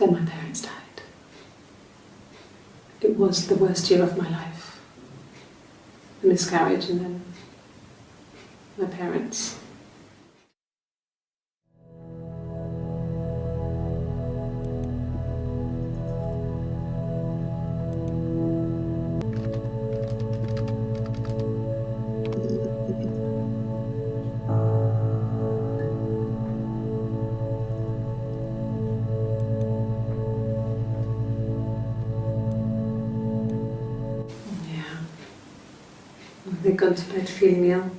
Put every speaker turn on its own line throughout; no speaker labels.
Then my parents died. It was the worst year of my life. A miscarriage and then my parents. They'd gone to bed feeling ill,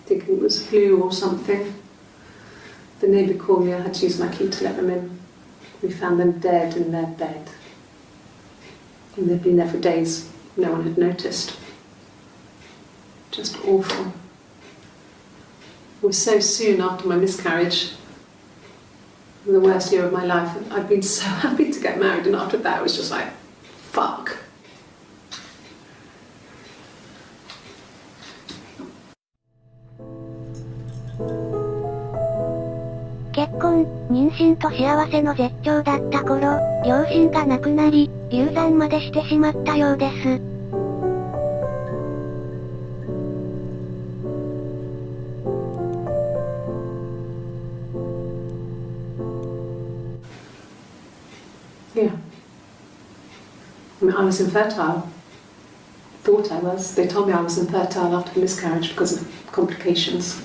thinking it was flu or something. The neighbour called me, I had to use my key to let them in. We found them dead in their bed. And they'd been there for days, no one had noticed. Just awful. It was so soon after my miscarriage, the worst year of my life. I'd been so happy to get married, and after that it was just like, fuck.
結婚、妊娠と幸せの絶頂だった頃、両親が亡くなり、流産までしてしまったようです。
Yeah. I mean, I was infertile. Thought I was. They told me I was infertile after the miscarriage because of complications.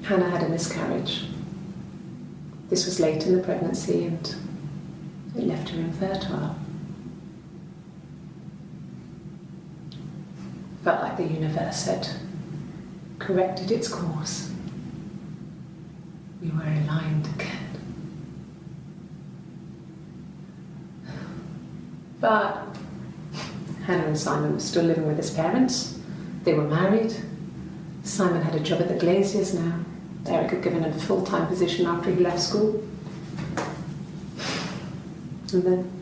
Hannah had a miscarriage. This was late in the pregnancy and it left her infertile. Felt like the universe had corrected its course. We were aligned again. But Hannah and Simon were still living with his parents. They were married. Simon had a job at the Glaziers now. Eric had given him a full-time position after he left school. And then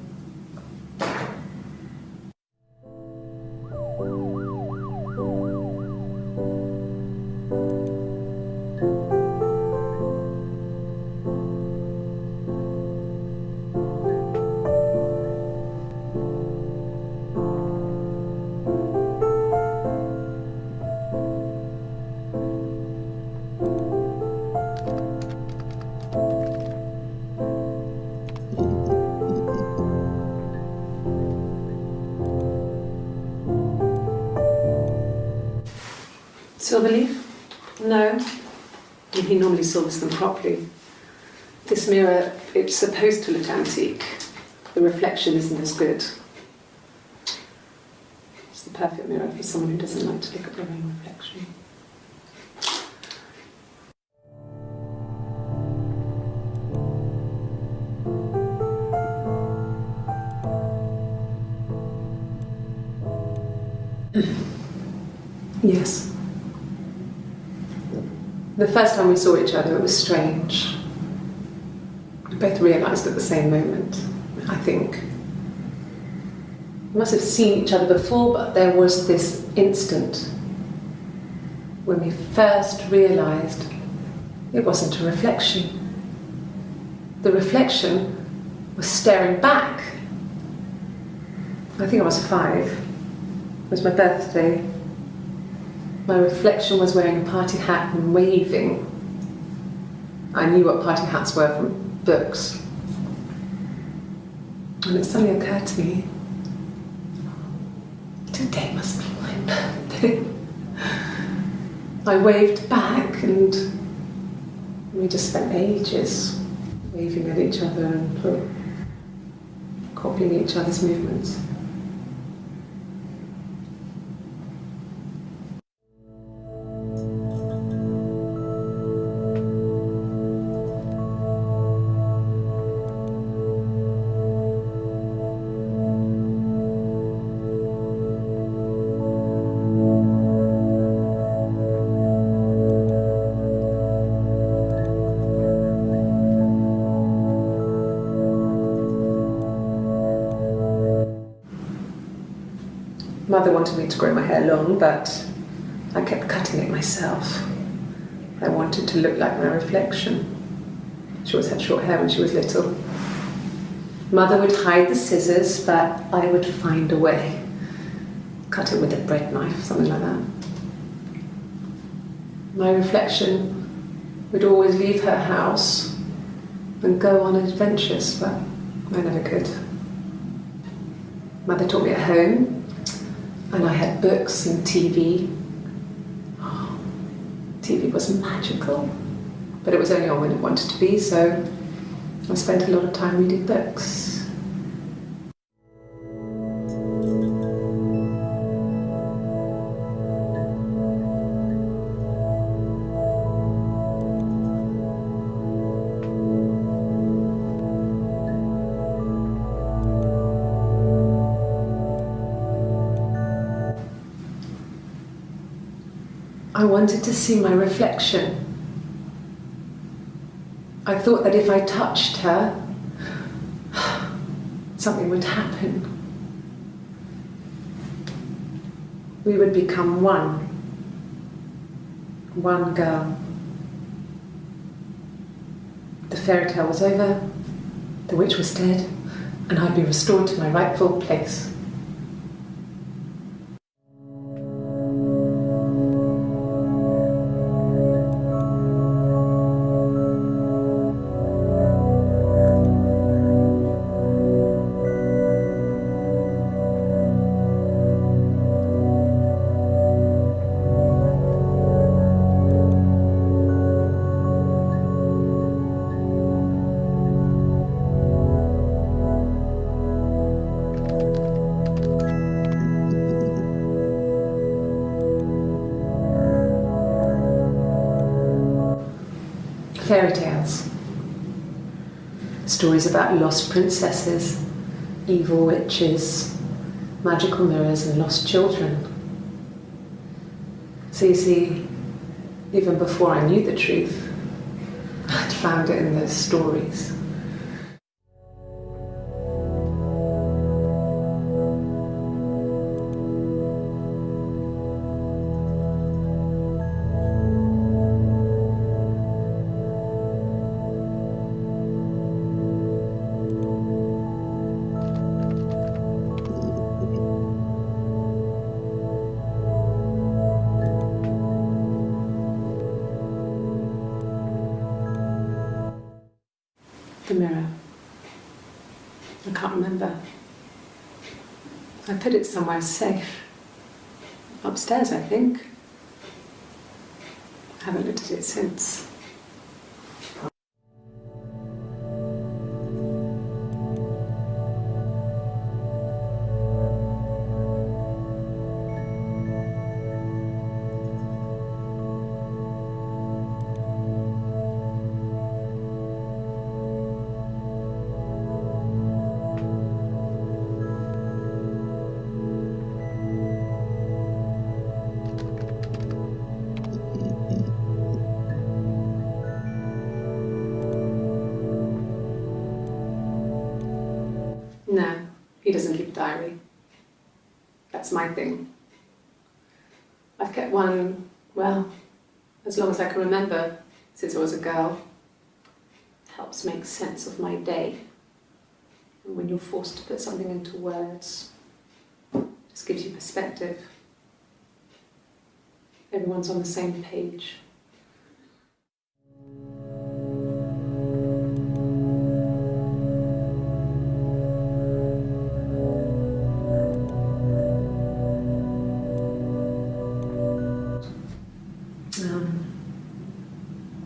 Silverleaf? No. He normally silvers them properly. This mirror, it's supposed to look antique. The reflection isn't as good. It's the perfect mirror for someone who doesn't like to look at their own reflection. Yes. The first time we saw each other, it was strange. We both realised at the same moment, I think. We must have seen each other before, but there was this instant when we first realised it wasn't a reflection. The reflection was staring back. I think I was 5. It was my birthday. My reflection was wearing a party hat and waving. I knew what party hats were from books. And it suddenly occurred to me, today must be my birthday. I waved back and we just spent ages waving at each other and copying each other's movements. Mother wanted me to grow my hair long, but I kept cutting it myself. I wanted to look like my reflection. She always had short hair when she was little. Mother would hide the scissors, but I would find a way. Cut it with a bread knife, something like that. My reflection would always leave her house and go on adventures, but I never could. Mother taught me at home, and I had books and TV. Oh, TV was magical, but it was only on when it wanted to be, so I spent a lot of time reading books. I wanted to see my reflection. I thought that if I touched her, something would happen. We would become one girl. The fairy tale was over, the witch was dead, and I'd be restored to my rightful place. Fairy tales. Stories about lost princesses, evil witches, magical mirrors and lost children. So you see, even before I knew the truth, I'd found it in those stories. The mirror. I can't remember. I put it somewhere safe. Upstairs, I think. I haven't looked at it since. No, he doesn't keep a diary. That's my thing. I've kept one, well, as long as I can remember, since I was a girl. It helps make sense of my day. And when you're forced to put something into words, it just gives you perspective. Everyone's on the same page.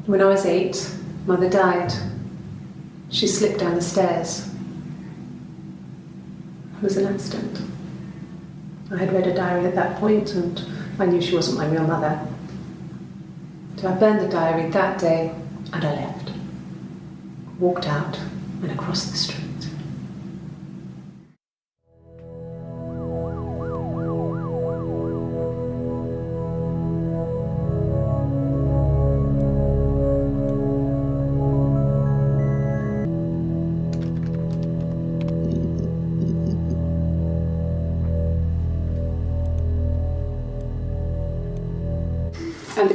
When I was 8, Mother died. She slipped down the stairs. It was an accident. I had read a diary at that point and I knew she wasn't my real mother. So I burned the diary that day and I left. Walked out and across the street.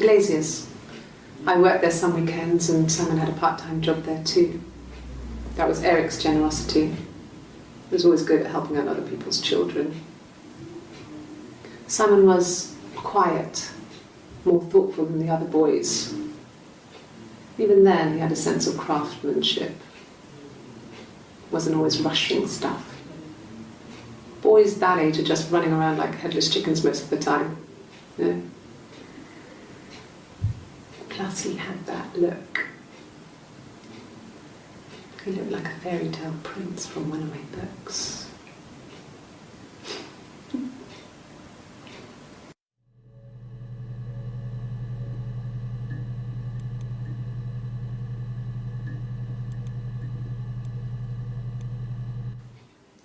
Glazier's. I worked there some weekends and Simon had a part-time job there too. That was Eric's generosity. He was always good at helping out other people's children. Simon was quiet, more thoughtful than the other boys. Even then, he had a sense of craftsmanship. Wasn't always rushing stuff. Boys that age are just running around like headless chickens most of the time. You know? Plus he had that look. He looked like a fairy tale prince from one of my books.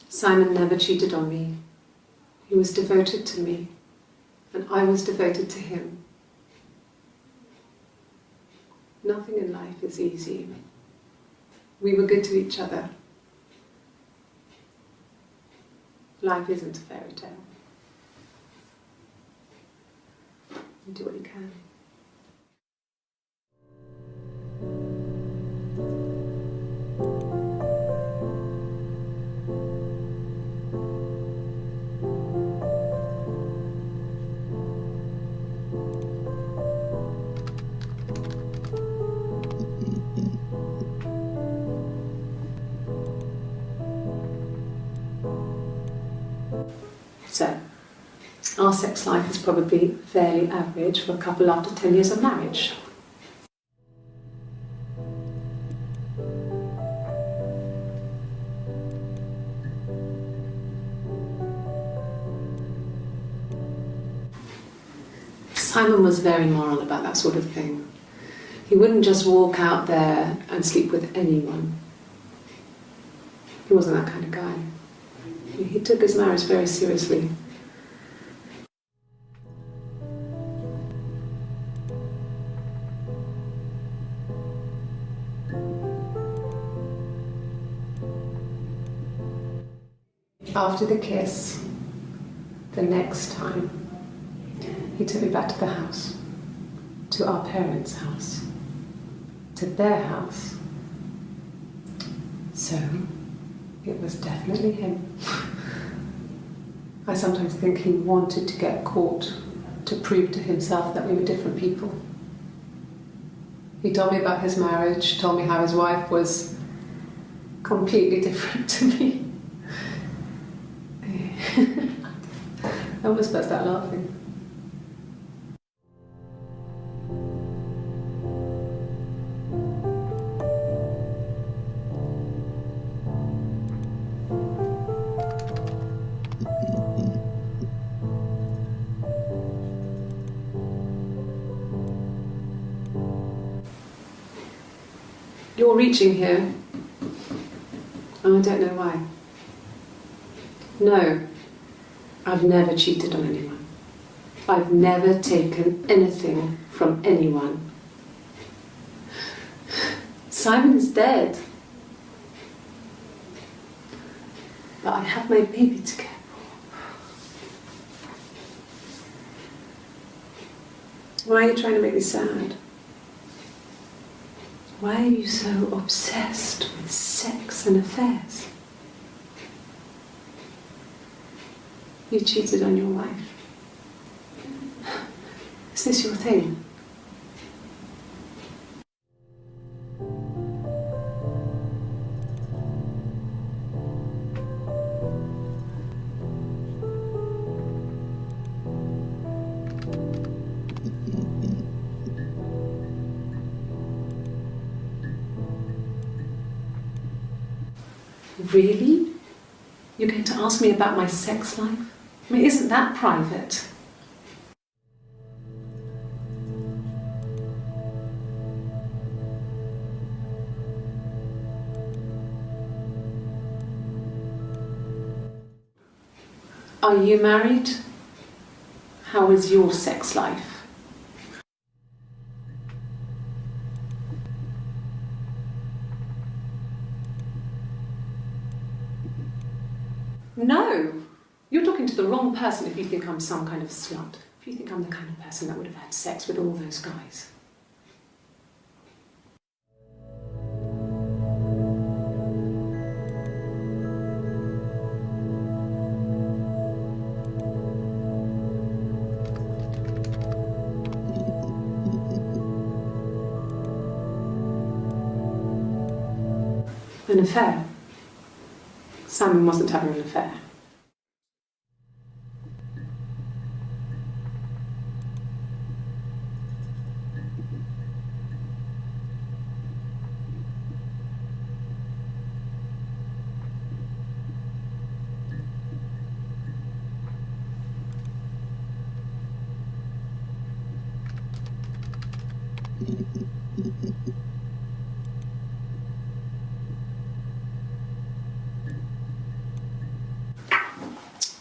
Simon never cheated on me. He was devoted to me, and I was devoted to him. Nothing in life is easy. We were good to each other. Life isn't a fairy tale. You do what you can. So, our sex life is probably fairly average for a couple after 10 years of marriage. Simon was very moral about that sort of thing. He wouldn't just walk out there and sleep with anyone. He wasn't that kind of guy. He took his marriage very seriously. After the kiss, the next time, he took me back to the house, to our parents' house, to their house. So, it was definitely him. I sometimes think he wanted to get caught to prove to himself that we were different people. He told me about his marriage, told me how his wife was completely different to me. I almost burst out laughing. You're reaching here, and I don't know why. No, I've never cheated on anyone. I've never taken anything from anyone. Simon is dead. But I have my baby to care for. Why are you trying to make me sad? Why are you so obsessed with sex and affairs? You cheated on your wife. Is this your thing? Really? You're going to ask me about my sex life? I mean, isn't that private? Are you married? How is your sex life? No! You're talking to the wrong person if you think I'm some kind of slut. If Do you think I'm the kind of person that would have had sex with all those guys? An affair. Simon wasn't having an affair.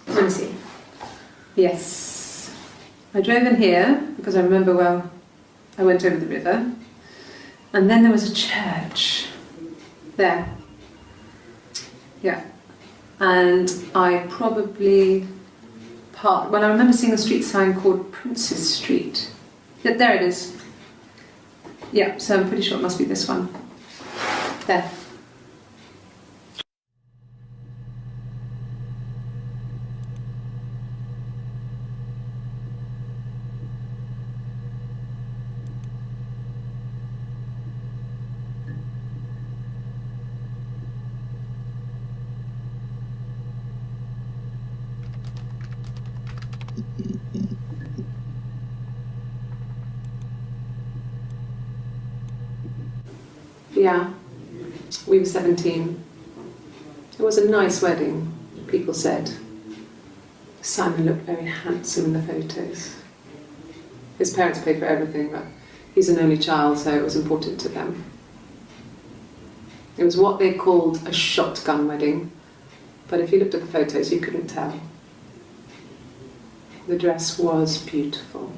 Let me see. Yes. I drove in here because I remember well I went over the river, and then there was a church there. Yeah. And I probably parked. Well, I remember seeing a street sign called Princess Street. Yeah, there it is. Yeah, so I'm pretty sure it must be this one. There. Yeah, we were 17. It was a nice wedding, people said. Simon looked very handsome in the photos. His parents paid for everything, but he's an only child, so it was important to them. It was what they called a shotgun wedding, but if you looked at the photos, you couldn't tell. The dress was beautiful.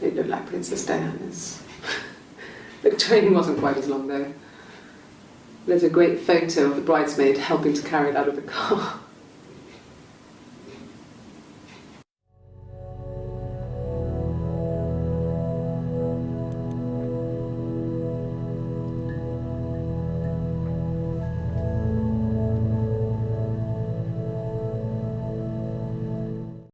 It looked like Princess Diana's. The train wasn't quite as long though. There's a great photo of the bridesmaid helping to carry it out of the car.